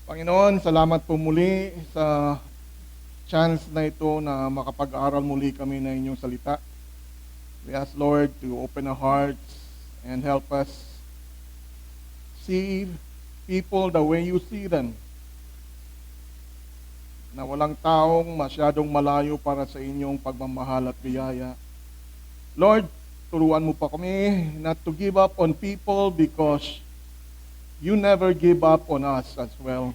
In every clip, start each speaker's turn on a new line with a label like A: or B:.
A: Panginoon, salamat po muli sa chance na ito na makapag-aral muli kami ng inyong salita. We ask, Lord, to open our hearts and help us see people the way you see them. Na walang taong masyadong malayo para sa inyong pagmamahal at biyaya. Lord, turuan mo pa kami not to give up on people because you never give up on us as well.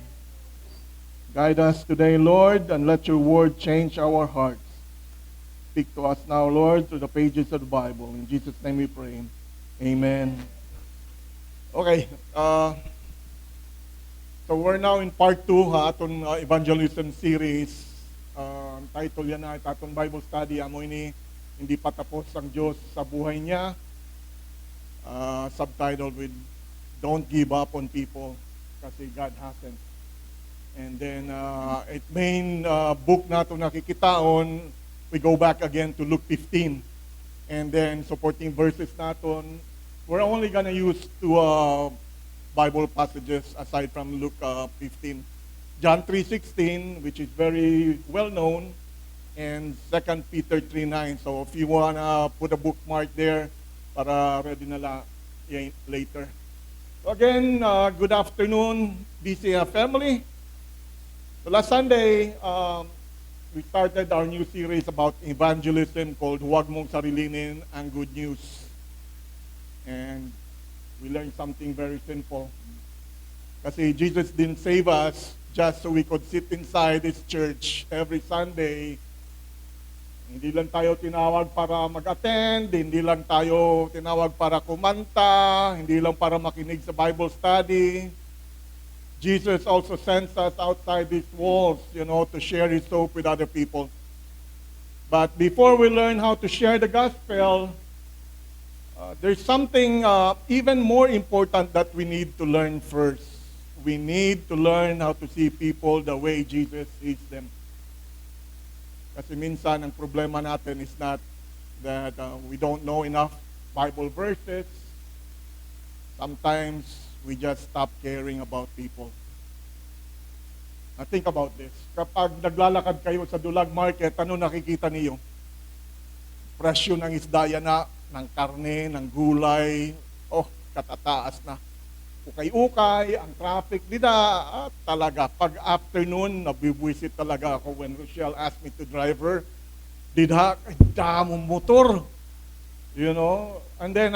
A: Guide us today, Lord, and let your word change our hearts. Speak to us now, Lord, through the pages of the Bible. In Jesus' name we pray. Amen. Okay. So we're now in part 2 atong evangelism series. Title yan na atong Bible study. Amo ini hindi pa tapos ang Diyos sa buhay niya. Subtitled with Don't Give Up on People kasi God hasn't. And then, main book na ito nakikitaon, we go back again to Luke 15. And then, supporting verses natin, we're only gonna use two Bible passages aside from Luke 15. John 3:16, which is very well known, and 2 Peter 3:9. So if you wanna put a bookmark there, para ready na lang later. So again, good afternoon, BCF family. So last Sunday, we started our new series about evangelism called Huwag Mong Sarilinin ang Good News. And we learned something very simple. Kasi Jesus didn't save us just so we could sit inside His church every Sunday. Hindi lang tayo tinawag para mag-attend, hindi lang tayo tinawag para kumanta, hindi lang para makinig sa Bible study. Jesus also sends us outside these walls, to share His hope with other people. But before we learn how to share the gospel, there's something even more important that we need to learn first. We need to learn how to see people the way Jesus sees them. Kasi minsan ang problema natin is not that we don't know enough Bible verses. Sometimes we just stop caring about people. Now think about this. Kapag naglalakad kayo sa Dulag Market, ano nakikita niyo? Presyo ng isda yan na, ng karne, ng gulay, katataas na. Ukay-ukay, ang traffic dida, talaga. Pag afternoon, nabibwisit talaga ako when Rochelle asked me to drive her. Dida, damong motor. And then,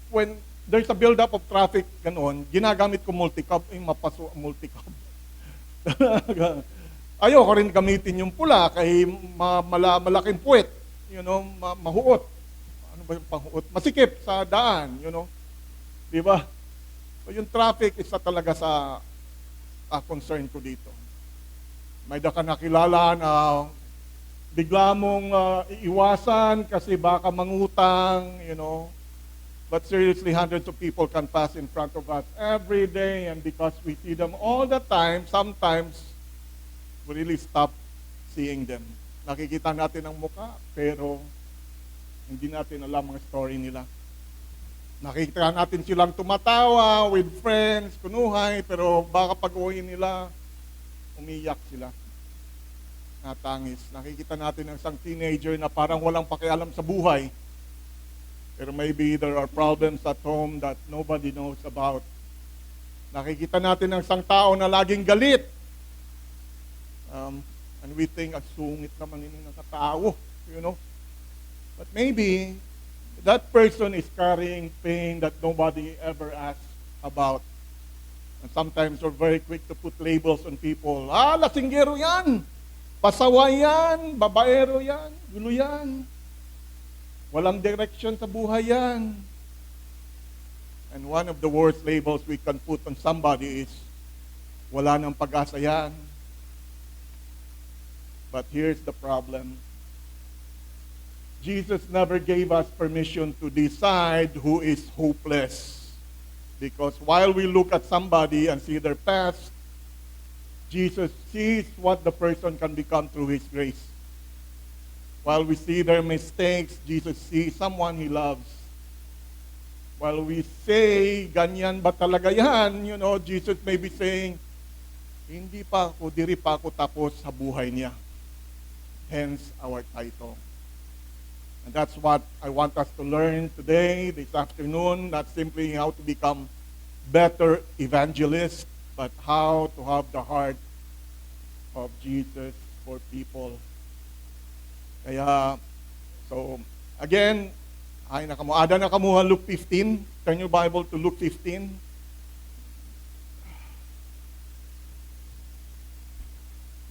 A: when there's a build-up of traffic, ganoon, ginagamit ko multicab, mapaso ang multicab. Ayoko rin gamitin yung pula kay malaking puwet, mahuot. Ano ba yung panghuot? Masikip sa daan, Di ba? So yung traffic, isa talaga sa concern ko dito. May ka nakilala na bigla mong iiwasan kasi baka mangutang, But seriously, hundreds of people can pass in front of us every day, and because we see them all the time, sometimes we really stop seeing them. Nakikita natin ang muka, pero hindi natin alam ang story nila. Nakikita natin silang tumatawa with friends, kunuhay, pero baka pag-uwi nila, umiyak sila. Natangis. Nakikita natin ang isang teenager na parang walang pakialam sa buhay. Pero maybe there are problems at home that nobody knows about. Nakikita natin ang isang tao na laging galit. And we think, sungit naman ini ng tao, But maybe that person is carrying pain that nobody ever asks about. And sometimes we're very quick to put labels on people. Lasinggero yan, pasaway yan, babaero yan, gulo yan. Walang direction sa buhay yan. And one of the worst labels we can put on somebody is, wala nang pag-asa yan. But here's the problem. Jesus never gave us permission to decide who is hopeless. Because while we look at somebody and see their past, Jesus sees what the person can become through His grace. While we see their mistakes, Jesus sees someone He loves. while we say, ganyan ba talaga yan? Jesus may be saying, hindi pa ako, diri pa ako tapos sa buhay niya. Hence our title. And that's what I want us to learn today, this afternoon, not simply how to become better evangelists, but how to have the heart of Jesus for people. Kaya, so, again, ada na kamuha Luke 15. Turn your Bible to Luke 15.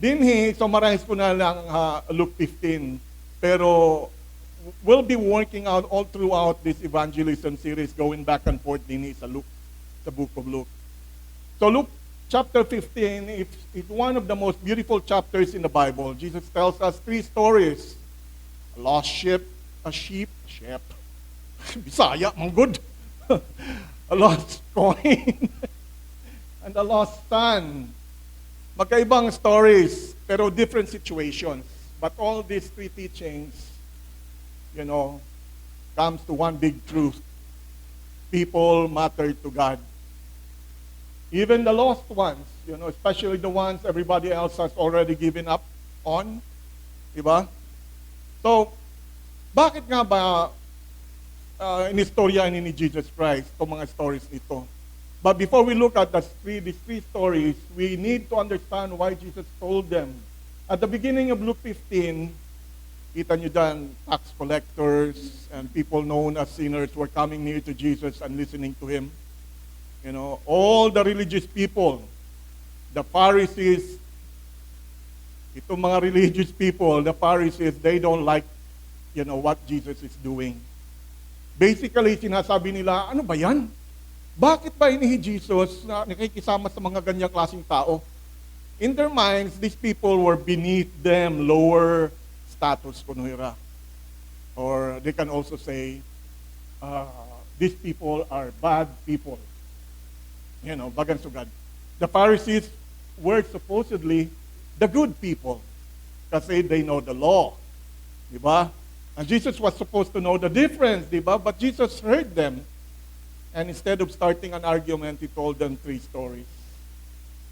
A: Dinhi, summarize ko na lang Luke 15. Pero, we'll be working out all throughout this evangelism series, going back and forth dinhi sa Luke, the book of Luke. So Luke chapter 15 is one of the most beautiful chapters in the Bible. Jesus tells us three stories. A lost sheep, Bisaya, good. A lost coin, and a lost son. Magkaibang stories, pero different situations. But all these three teachings, comes to one big truth. People matter to God. Even the lost ones, especially the ones everybody else has already given up on. Diba? So, bakit nga ba inistorya ni Jesus Christ itong mga stories nito? But before we look at these three stories, we need to understand why Jesus told them. At the beginning of Luke 15, kita nyo dyan, tax collectors and people known as sinners were coming near to Jesus and listening to him. All the religious people, the Pharisees, itong mga religious people, the Pharisees, they don't like, what Jesus is doing. Basically, sinasabi nila, ano ba yan? Bakit ba inihi Jesus na nakikisama sa mga ganyang klaseng tao? In their minds, these people were beneath them, lower status kunuhira. Or they can also say, these people are bad people. Bagan sugad. The Pharisees were supposedly the good people kasi they know the law. Diba? And Jesus was supposed to know the difference, diba? But Jesus heard them. And instead of starting an argument, he told them three stories.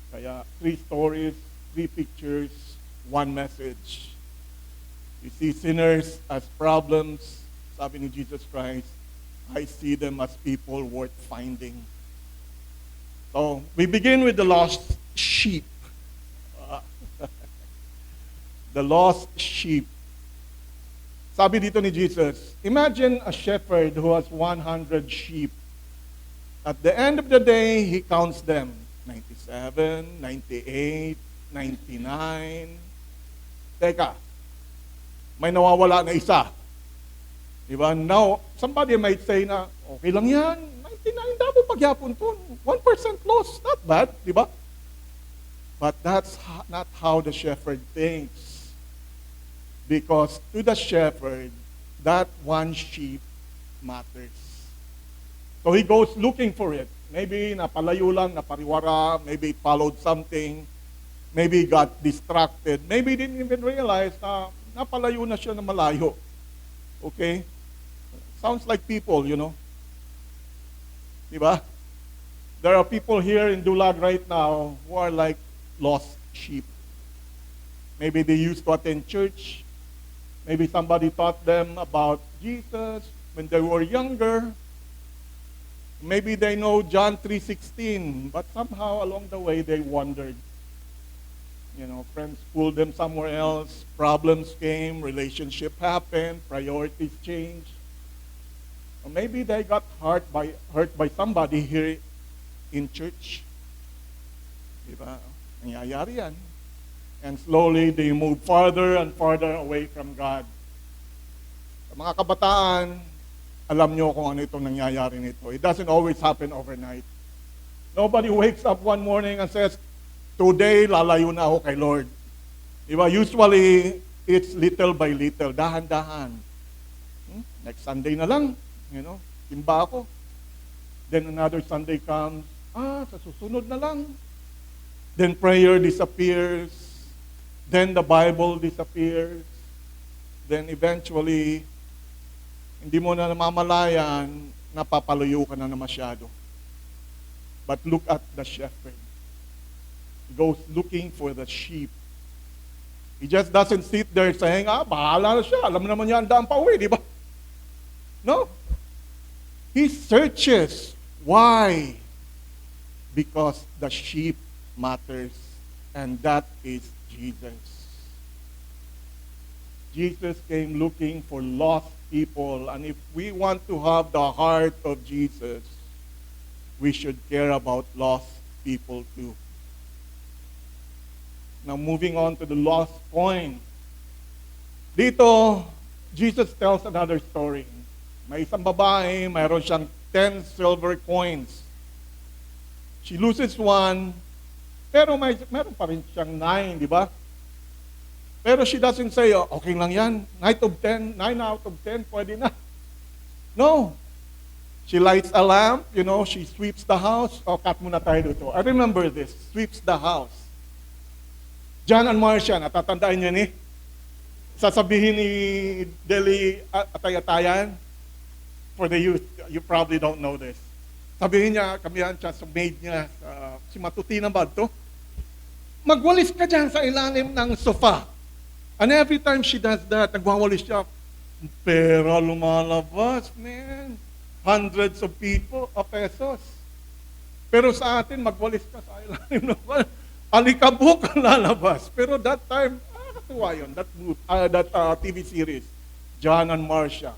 A: Kaya, three stories, three pictures, one message. You see sinners as problems, sabi ni Jesus Christ, I see them as people worth finding. So, we begin with the lost sheep. The lost sheep. Sabi dito ni Jesus, imagine a shepherd who has 100 sheep. At the end of the day, he counts them. 97, 98, 99. Teka, may nawawala na isa. Diba? Now, somebody might say na, okay lang yan, 99, dapat pagyapon to. 1% loss, not bad, diba? But that's not how the shepherd thinks. Because to the shepherd, that one sheep matters. So he goes looking for it. Maybe napalayo lang, napariwara, maybe it followed something, maybe got distracted, maybe didn't even realize na napalayo na siya na malayo. Okay? Sounds like people, Diba? There are people here in Dulag right now who are like lost sheep. Maybe they used to attend church. Maybe somebody taught them about Jesus when they were younger. Maybe they know John 3:16, but somehow along the way they wandered. Friends pulled them somewhere else, problems came, relationship happened, priorities changed. Or maybe they got hurt by somebody here in church. Diba? Nangyayari yan. And slowly they move farther and farther away from God. Sa mga kabataan, alam nyo kung ano itong nangyayari nito. It doesn't always happen overnight. Nobody wakes up one morning and says, today, lalayo na ako kay Lord. Diba? Usually, it's little by little, dahan-dahan. Next Sunday na lang, timba ako. Then another Sunday comes, sa susunod na lang. Then prayer disappears. Then the Bible disappears. Then eventually, hindi mo na namamalayan, napapaluyo ka na masyado. But look at the shepherd. He goes looking for the sheep. He just doesn't sit there saying, bahala na siya. Alam naman niya ang daan pa uwi, di ba? No. He searches. Why? Because the sheep matters. And that is Jesus. Jesus came looking for lost people. And if we want to have the heart of Jesus, we should care about lost people too. Now, moving on to the lost coin. Dito, Jesus tells another story. May isang babae, mayroon siyang 10 silver coins. She loses one, pero mayroon pa rin siyang 9, di ba? Pero she doesn't say, okay lang yan, 9 out of 10, pwede na. No. She lights a lamp, she sweeps the house. Cut muna tayo dito. I remember this, sweeps the house. John and Marcia, natatandaan niyo ni? Sasabihin ni Deli Atay-Atayan, for the youth, you probably don't know this. Sabihin niya, kamihan siya sa maid niya, si Matutina ba to? Magwalis ka dyan sa ilalim ng sofa. And every time she does that, nagwawalis siya, pera lumalabas, man. Hundreds of pesos. Pero sa atin, magwalis ka sa ilalim ng alikabok ang lalabas. Pero that time, katuwa yun, that TV series, John and Marcia.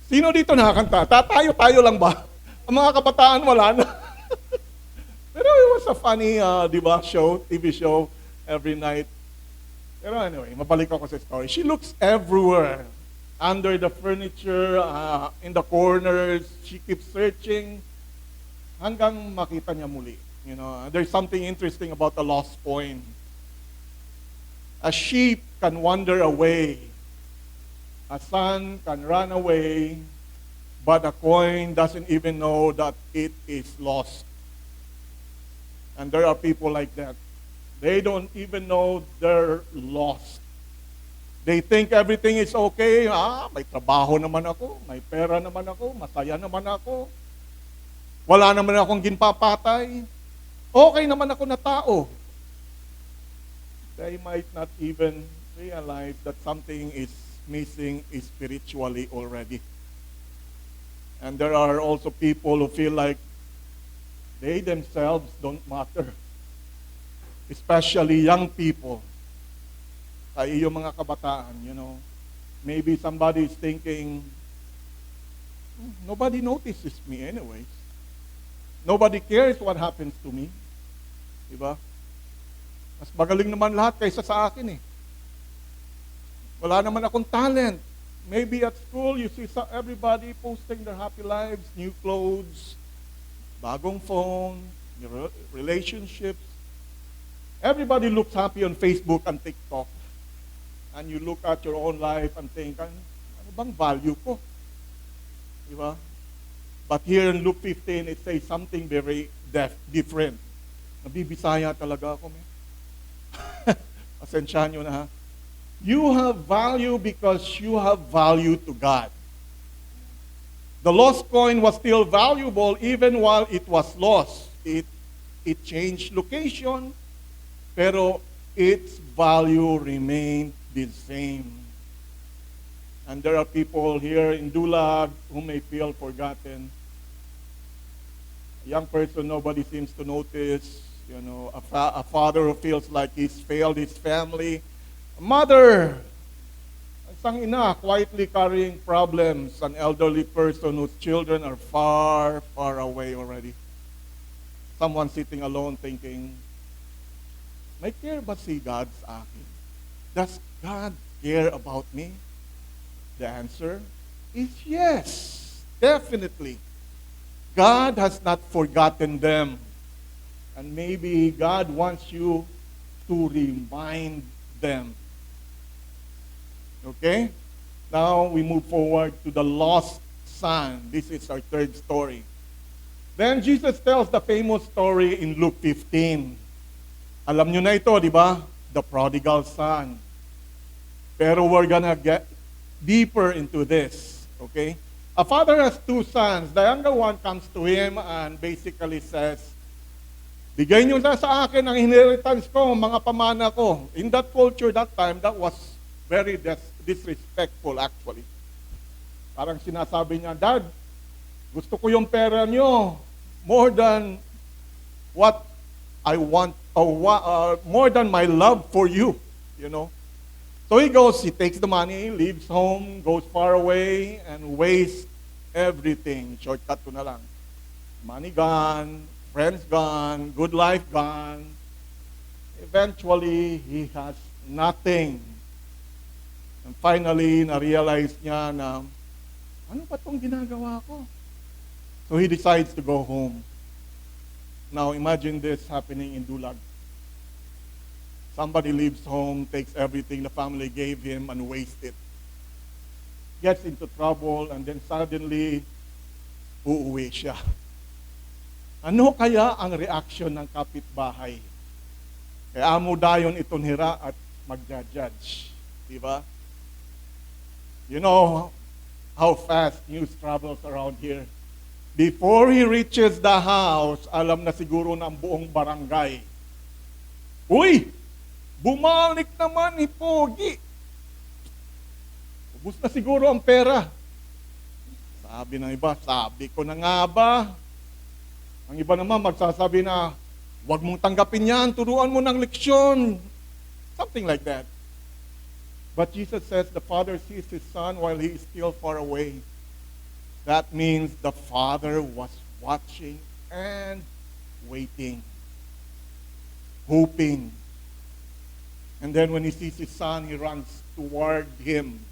A: Sino dito nakakanta? Tayo lang ba? Ang mga kabataan, wala na. Pero it was a funny, TV show, every night. Pero anyway, mabalik ako sa story. She looks everywhere. Under the furniture, in the corners, she keeps searching hanggang makita niya muli. There's something interesting about the lost coin. A sheep can wander away. A son can run away, but a coin doesn't even know that it is lost. And there are people like that. They don't even know they're lost. They think everything is okay. May trabaho naman ako, may pera naman ako, masaya naman ako. Wala naman akong ginpapatay. Okay naman ako na tao. They might not even realize that something is missing spiritually already. And there are also people who feel like they themselves don't matter. Especially young people. Sa iyong mga kabataan, maybe somebody is thinking, nobody notices me anyways. Nobody cares what happens to me. Diba? Mas magaling naman lahat kaysa sa akin eh. Wala naman akong talent. Maybe at school, you see everybody posting their happy lives, new clothes, bagong phone, relationships. Everybody looks happy on Facebook and TikTok. And you look at your own life and think, ano bang value ko? Diba? But here in Luke 15, it says something very different. Nabibisaya talaga ako, man. Pasensya nyo na ha. You have value because you have value to God. The lost coin was still valuable even while it was lost. It changed location, pero its value remained the same. And there are people here in Dulag who may feel forgotten. A young person nobody seems to notice. A father who feels like he's failed his family. A mother, isang ina, quietly carrying problems. An elderly person whose children are far, far away already. Someone sitting alone thinking, may care ba si God sa akin? Does God care about me? The answer is yes, definitely. God has not forgotten them. And maybe God wants you to remind them. Okay? Now we move forward to the lost son. This is our third story. Then Jesus tells the famous story in Luke 15. Alam nyo na ito, di ba? The prodigal son. Pero we're gonna get deeper into this. Okay? A father has two sons. The younger one comes to him and basically says, bigay niyo na sa akin ang inheritance ko, mga pamana ko. In that culture, that time, that was very disrespectful actually. Parang sinasabi niya, Dad, gusto ko yung pera niyo more than what I want, or more than my love for you, you know. So he goes, he takes the money, leaves home, goes far away, and wastes everything. Shortcut ko na lang. Money gone, friends gone, good life gone. Eventually, he has nothing. And finally, na-realize niya na, ano ba itong ginagawa ko? So he decides to go home. Now imagine this happening in Dulag. Somebody leaves home, takes everything the family gave him and wastes it. Gets into trouble and then suddenly, uuwi siya. Ano kaya ang reaction ng kapitbahay? Kaya amo dayon itong hira at magja-judge. Diba? You know how fast news travels around here. Before he reaches the house, alam na siguro ng buong barangay. Uy! Bumalik naman ni Pogi. Ubus na siguro ang pera. Sabi ng iba, sabi ko na nga ba? Ang iba naman magsasabi na, huwag mong tanggapin yan, turuan mo ng leksyon. Something like that. But Jesus says the father sees his son while he is still far away. That means the father was watching and waiting, hoping. And then when he sees his son, he runs toward him.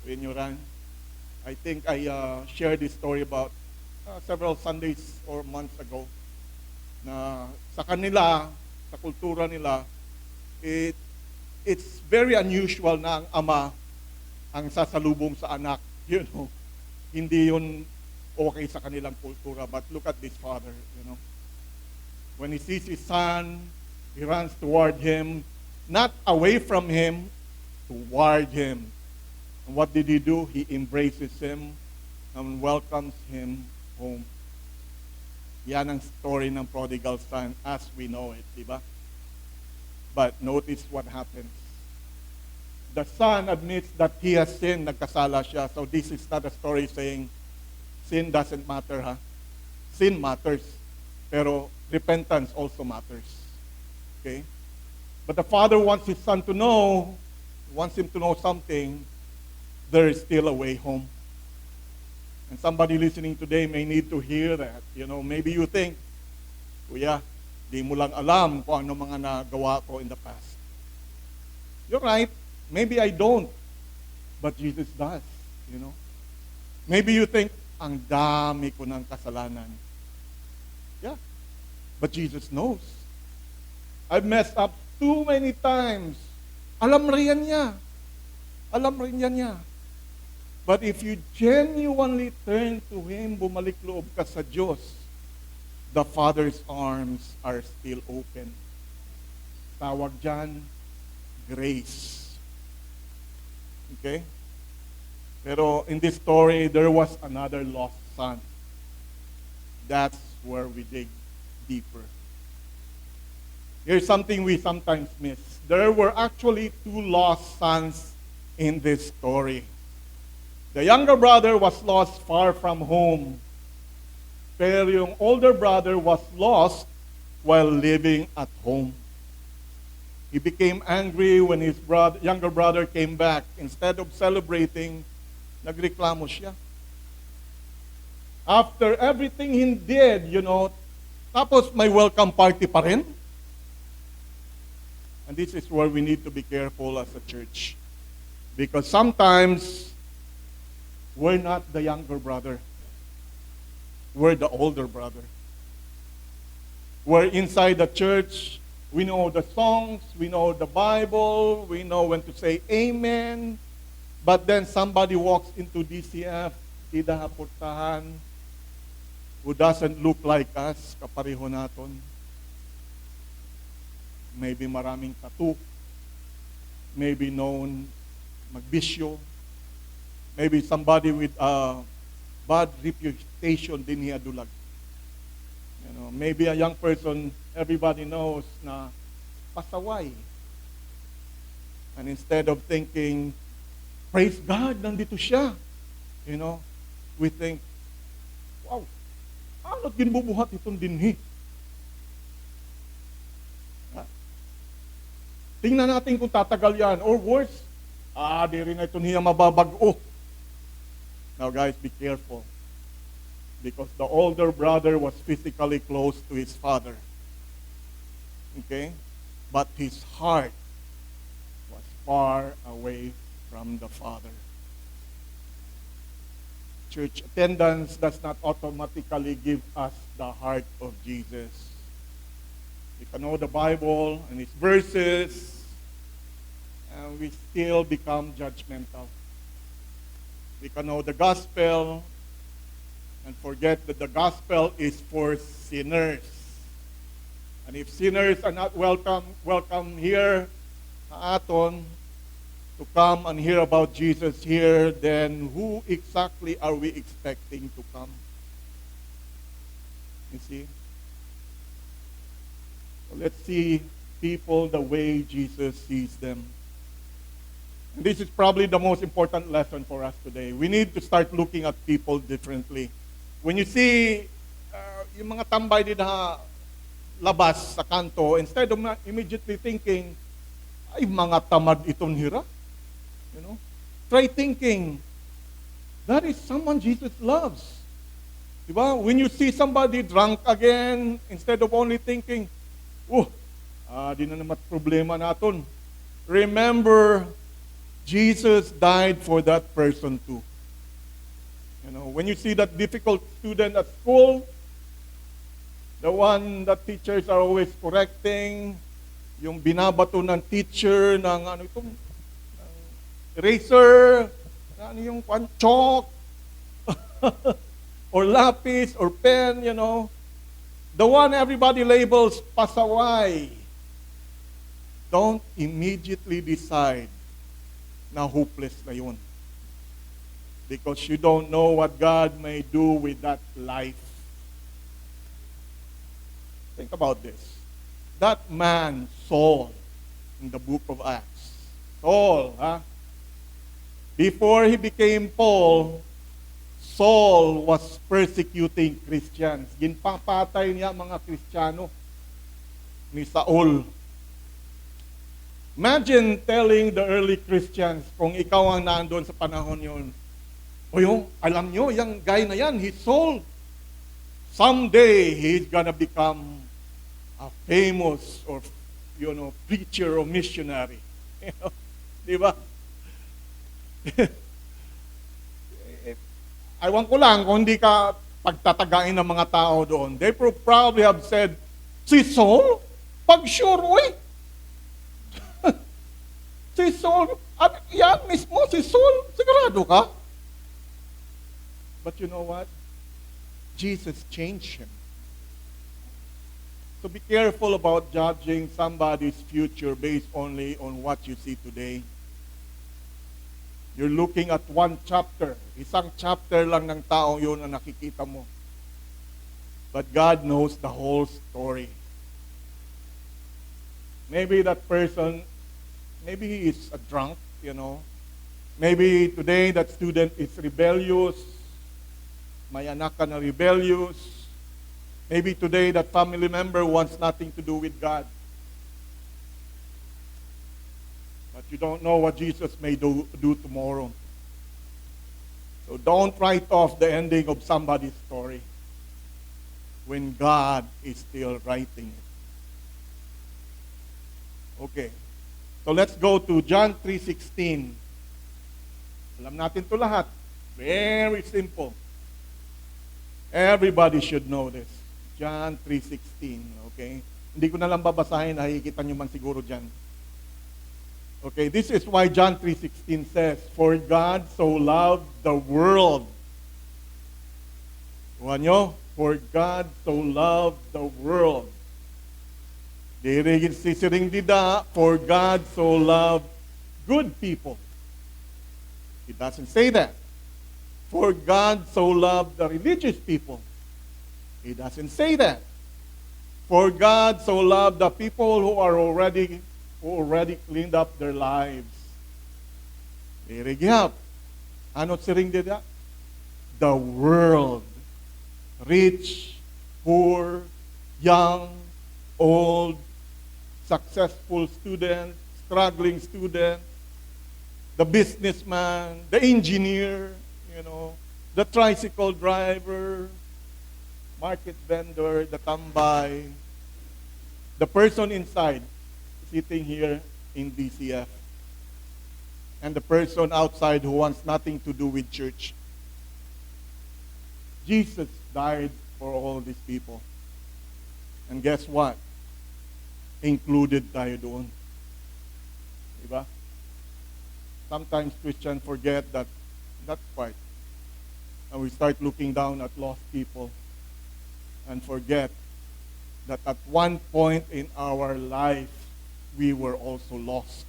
A: When you run, I think I shared this story about several Sundays or months ago. Na sa kanila, sa kultura nila, it's very unusual na ang ama ang sasalubong sa anak. You know, hindi yun okay sa kanilang kultura. But look at this father, you know. When he sees his son, he runs toward him, not away from him, toward him. And what did he do? He embraces him and welcomes him home. Yan ang story ng prodigal son as we know it, di ba? But notice what happens. The son admits that he has sinned, nagkasala siya. So this is not a story saying sin doesn't matter, ha? Sin matters, pero repentance also matters. Okay? But the father wants his son to know, wants him to know something, there is still a way home. And somebody listening today may need to hear that. You know, maybe you think, Kuya, di mo lang alam kung ano mga nagawa ko in the past. You're right. Maybe I don't. But Jesus does, you know. Maybe you think, ang dami ko ng kasalanan. Yeah. But Jesus knows. I've messed up too many times. Alam rin niya. Alam rin niya. But if you genuinely turn to Him, bumalik loob ka sa Diyos, the Father's arms are still open. Tawag dyan, grace. Okay? Pero in this story, there was another lost son. That's where we dig deeper. Here's something we sometimes miss. There were actually two lost sons in this story. The younger brother was lost far from home. Pero yung older brother was lost while living at home. He became angry when his younger brother came back. Instead of celebrating, nagreklamo siya. After everything he did, you know, tapos may welcome party pa rin. And this is where we need to be careful as a church. Because sometimes, we're not the younger brother. We're the older brother. We're inside the church. We know the songs. We know the Bible. We know when to say amen. But then somebody walks into DCF, Tida who doesn't look like us, kapareho naton. Maybe maraming tattoo. Maybe known magbisyo. Maybe somebody with bad reputation din niya dulag. Maybe a young person, everybody knows na pasaway. And instead of thinking, praise God, nandito siya. We think, wow, ano't ginbubuhat itong dinhi? Tingnan natin kung tatagal yan. Or worse, di rin na ito niya mababago. Now guys, be careful. Because the older brother was physically close to his father. Okay? But his heart was far away from the father. Church attendance does not automatically give us the heart of Jesus. We can know the Bible and its verses, and we still become judgmental. We can know the gospel and forget that the gospel is for sinners. And if sinners are not welcome here sa aton to come and hear about Jesus here, then who exactly are we expecting to come? You see? So let's see people the way Jesus sees them. And this is probably the most important lesson for us today. We need to start looking at people differently. When you see yung mga tambay din na labas sa kanto, instead of immediately thinking, ay mga tamad itong hira. Try thinking, that is someone Jesus loves. Diba? When you see somebody drunk again, instead of only thinking, di na naman problema naton. Remember, Jesus died for that person too. When you see that difficult student at school, the one that teachers are always correcting, yung binabato ng teacher ng eraser, yung chalk, or lapis, or pen, the one everybody labels pasaway. Don't immediately decide na hopeless na yun. Because you don't know what God may do with that life. Think about this. That man, Saul, in the book of Acts. Saul, before he became Paul, Saul was persecuting Christians. Ginpapatay niya mga Kristiyano ni Saul. Imagine telling the early Christians, kung ikaw ang nandoon sa panahon yun, alam nyo, yung guy na yan, he's Saul. Someday, he's gonna become a famous or, preacher or missionary. Di ba? Aywan ko lang kung hindi ka pagtatagain ng mga tao doon. They probably have said, si Saul? Pag sure, si Saul, at yan mismo, si Saul, sigurado ka? But you know what? Jesus changed him. So be careful about judging somebody's future based only on what you see today. You're looking at one chapter. Isang chapter lang ng taong yun ang nakikita mo. But God knows the whole story. Maybe that person, maybe he is a drunk, Maybe today that student is rebellious. May anak ka na rebellious. Maybe today that family member wants nothing to do with God. But you don't know what Jesus may do tomorrow. So don't write off the ending of somebody's story when God is still writing it. Okay. So let's go to John 3:16. Alam natin to lahat. Very simple. Everybody should know this. John 3:16, okay? Hindi ko na lang babasahin, nakikita nyo man siguro dyan. Okay, this is why John 3:16 says, for God so loved the world. Kuha nyo? For God so loved the world. Dirigin sisiring dida, for God so loved good people. It doesn't say that. For God so loved the religious people. He doesn't say that. For God so loved the people who already cleaned up their lives. Irigihap. Ano siring dida? The world. Rich, poor, young, old, successful student, struggling student, the businessman, the engineer, the tricycle driver, market vendor, the tambay, the person inside sitting here in DCF, and the person outside who wants nothing to do with church. Jesus died for all these people. And guess what? Included tayo doon. Diba? Sometimes Christians forget that part. And we start looking down at lost people and forget that at one point in our life, we were also lost.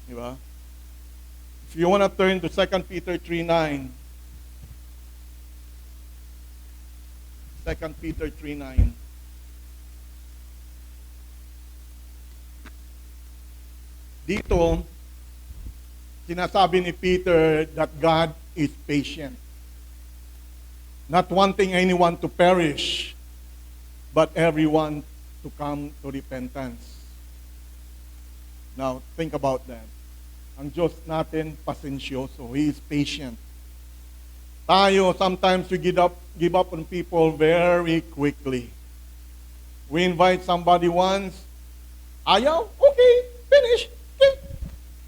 A: Diba? If you want to turn to 2 Peter 3:9, 2 Peter 3:9. Dito, sinasabi ni Peter that God is patient. Not wanting anyone to perish, but everyone to come to repentance. Now, think about that. Ang Diyos natin, pasensyoso. He is patient. Tayo, sometimes we give up on people very quickly. We invite somebody once, ayaw, okay, finish, okay.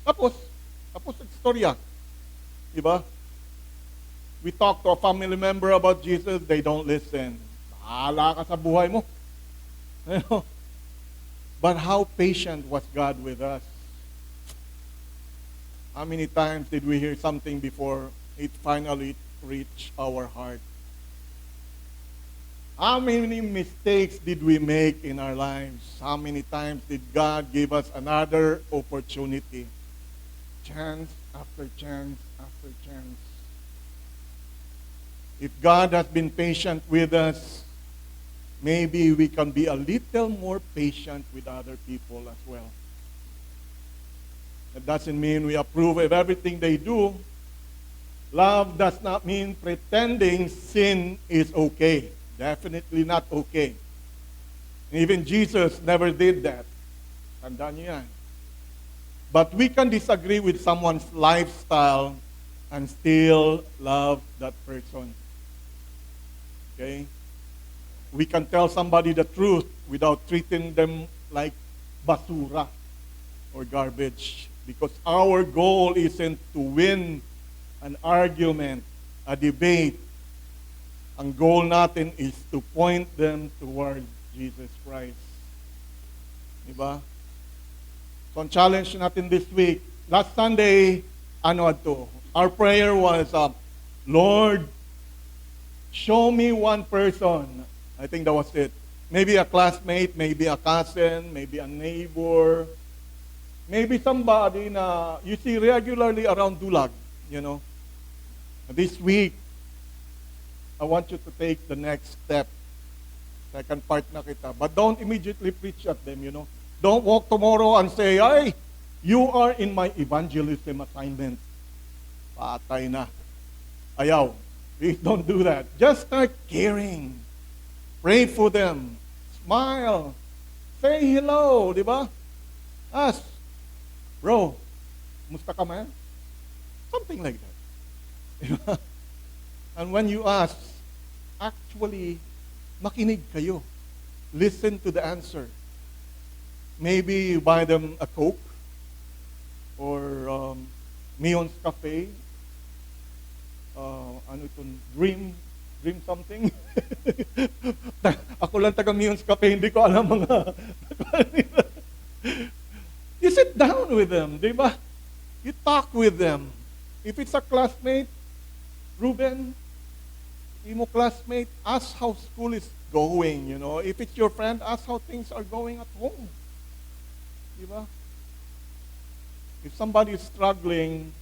A: Tapos ang istorya. Diba? We talk to a family member about Jesus, they don't listen. Bahala ka sa buhay mo. But how patient was God with us? How many times did we hear something before it finally reached our heart? How many mistakes did we make in our lives? How many times did God give us another opportunity? Chance after chance after chance. If God has been patient with us, maybe we can be a little more patient with other people as well. That doesn't mean we approve of everything they do. Love does not mean pretending sin is okay. Definitely not okay. Even Jesus never did that. Tandaan niyo yan. But we can disagree with someone's lifestyle and still love that person. Okay? We can tell somebody the truth without treating them like basura or garbage. Because our goal isn't to win an argument, a debate. Ang goal natin is to point them toward Jesus Christ. Diba? So ang challenge natin this week, last Sunday, our prayer was, Lord, show me one person. I think that was it. Maybe a classmate, maybe a cousin, maybe a neighbor, maybe somebody na you see regularly around Dulag, This week, I want you to take the next step. Second part na kita. But don't immediately preach at them, Don't walk tomorrow and say, ay, you are in my evangelism assignment. Patay na. Ayaw. Please don't do that. Just start caring. Pray for them. Smile. Say hello, di ba? Ask, bro, musta ka man? Something like that. And when you ask, actually, makinig kayo. Listen to the answer. Maybe you buy them a Coke or Mion's Cafe. Dream something. Ako lang taga Mion's Cafe, hindi ko alam mga... You sit down with them, di ba? You talk with them. If it's a classmate, Ruben, imo classmate, ask how school is going, If it's your friend, ask how things are going at home. Di ba? If somebody is struggling,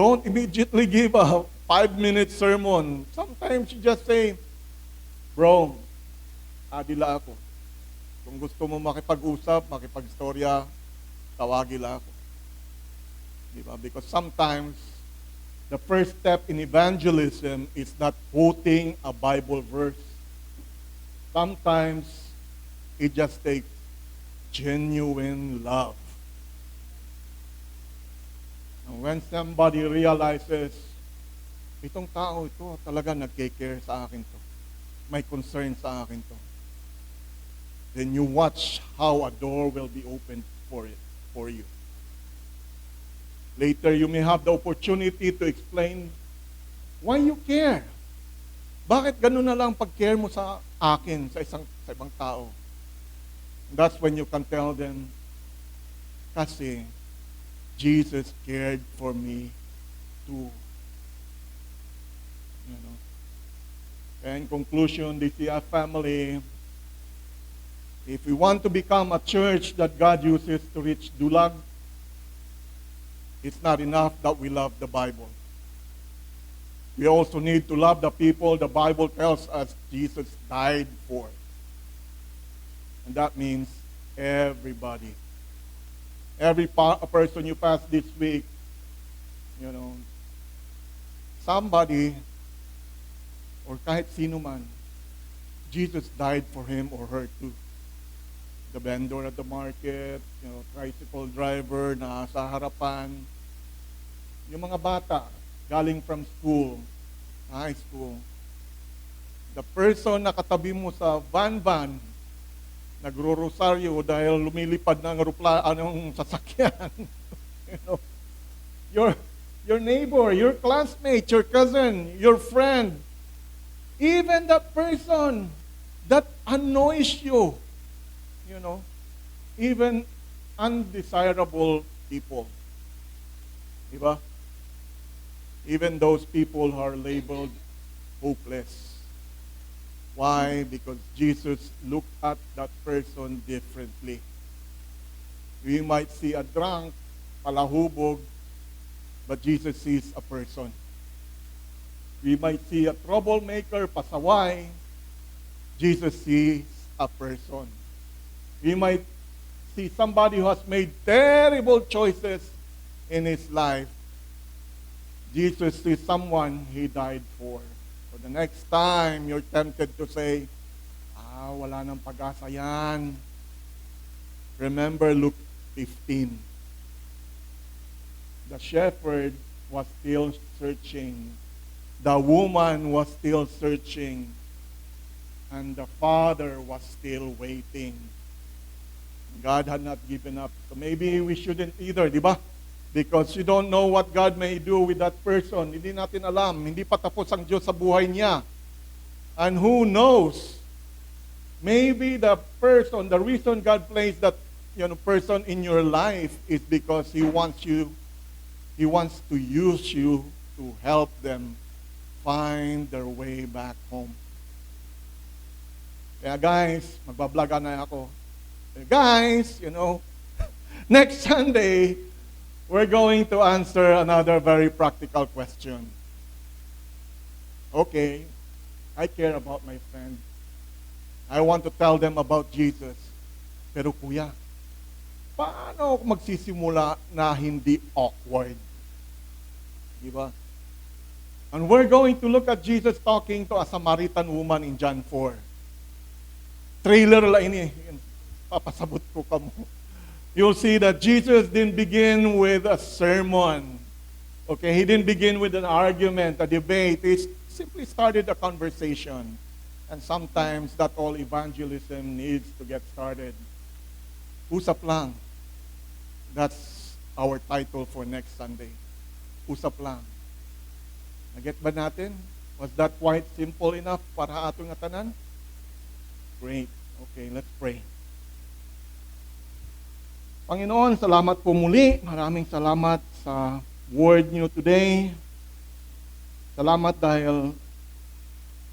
A: Don't immediately give a 5-minute sermon. Sometimes you just say, bro, adila ako. Kung gusto mo makipag-usap, makipag-istorya, tawagila ako. Diba? Because sometimes, the first step in evangelism is not quoting a Bible verse. Sometimes, it just takes genuine love. And when somebody realizes, itong tao ito talaga nag-care sa akin to. May concern sa akin to. Then you watch how a door will be opened for you. Later, you may have the opportunity to explain why you care. Bakit ganun na lang pag-care mo sa akin, sa ibang tao? And that's when you can tell them, kasi Jesus cared for me too. You know? And in conclusion, the CF family, if we want to become a church that God uses to reach Dulag, it's not enough that we love the Bible. We also need to love the people the Bible tells us Jesus died for. And that means everybody. Every person you pass this week, you know, somebody, or kahit sino man, Jesus died for him or her too. The vendor at the market, you know, tricycle driver na sa harapan, yung mga bata galing from school, high school, the person na katabi mo sa van, nagro-rosaryo dahil lumilipad ng anong sasakyan. You know, your neighbor, your classmate, your cousin, your friend, even that person that annoys you, you know, even undesirable people. Diba? Even those people who are labeled hopeless. Why? Because Jesus looked at that person differently. We might see a drunk, palahubog, but Jesus sees a person. We might see a troublemaker, pasaway, Jesus sees a person. We might see somebody who has made terrible choices in his life. Jesus sees someone he died for. So the next time you're tempted to say, wala nang pag-asa yan. Remember Luke 15. The shepherd was still searching. The woman was still searching. And the father was still waiting. God had not given up. So maybe we shouldn't either, di ba? Because you don't know what God may do with that person. Hindi natin alam. Hindi pa tapos ang Diyos sa buhay niya. And who knows? Maybe the person, the reason God placed that person in your life is because He wants to use you to help them find their way back home. Kaya guys, magbablaga na ako. Guys, next Sunday, we're going to answer another very practical question. Okay, I care about my friend. I want to tell them about Jesus. Pero kuya, paano ako magsisimula na hindi awkward? Diba? And we're going to look at Jesus talking to a Samaritan woman in John 4. Trailer lang ini. Papasabot ko kamo. You'll see that Jesus didn't begin with a sermon. Okay, He didn't begin with an argument, a debate. He simply started a conversation. And sometimes that all evangelism needs to get started. Usap lang. That's our title for next Sunday. Usap lang. Naget ba natin? Was that quite simple enough para atong atanan? Great. Okay, let's pray. Panginoon, salamat po muli. Maraming salamat sa word niyo today. Salamat dahil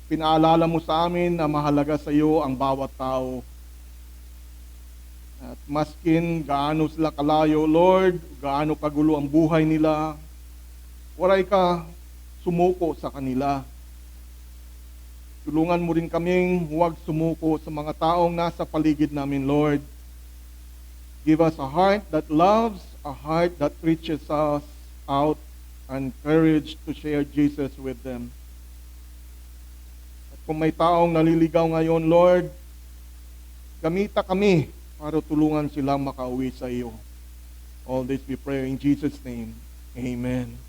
A: pinaalala mo sa amin na mahalaga sa iyo ang bawat tao. At maskin gaano sila kalayo, Lord, gaano kagulo ang buhay nila, waray ka sumuko sa kanila. Tulungan mo rin kaming huwag sumuko sa mga taong nasa paligid namin, Lord. Give us a heart that loves, a heart that reaches us out, and courage to share Jesus with them. At kung may taong naliligaw ngayon, Lord, gamita kami para tulungan silang makauwi sa iyo. All this we pray in Jesus' name. Amen.